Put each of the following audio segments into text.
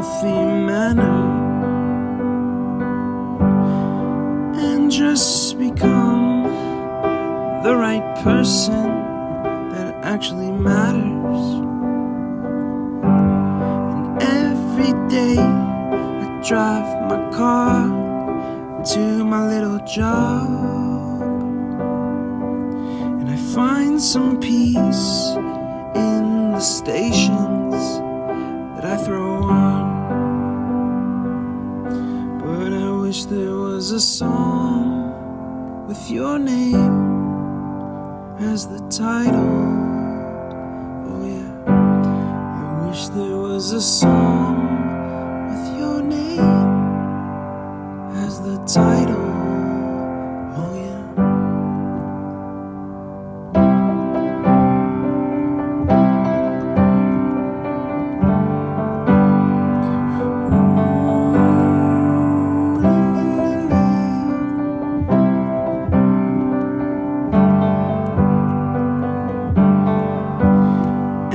healthy manner and just become the right person that actually matters. And every day I drive my car to my little job, and I find some peace in the stations that I throw on. But I wish there was a song with your name as the title. Oh yeah, I wish there was a song with your name as the title. Oh yeah.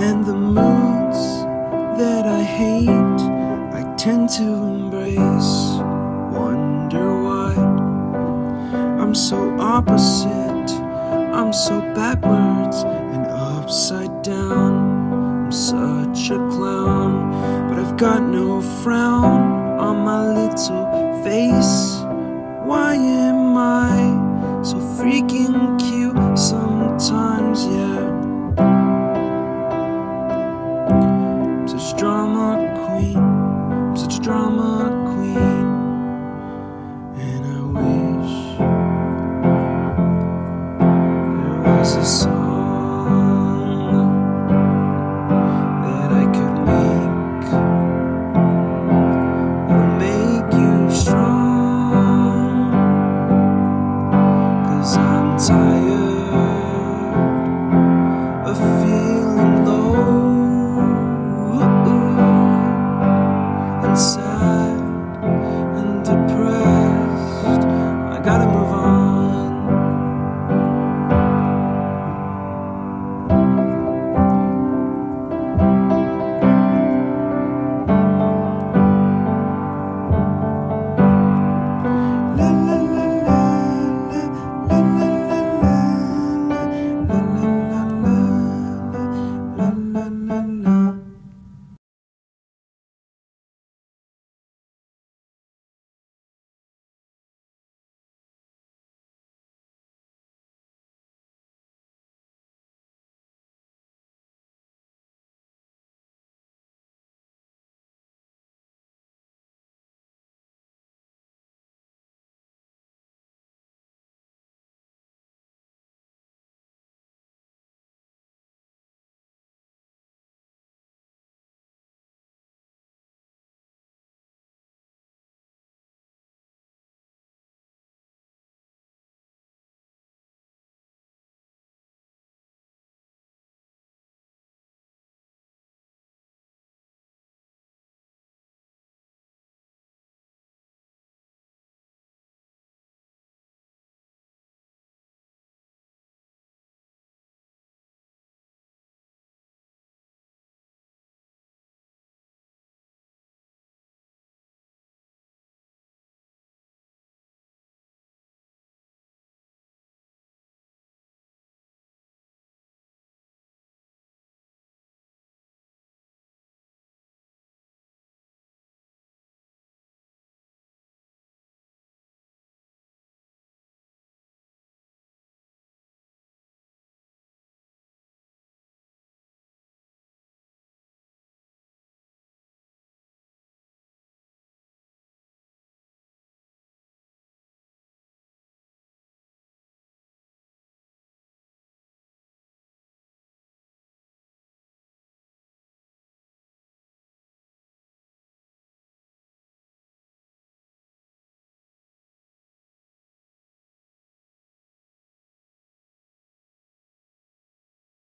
And the moods that I hate, I tend to embrace. Wonder why I'm so opposite, I'm so backwards and upside down. I'm such a clown, but I've got no frown on my little face. Why am I so freaking cute sometimes, yeah? I'm such a drama queen, I'm such a drama queen. And I wish there was a song that I could make that'll make you strong. 'Cause I'm tired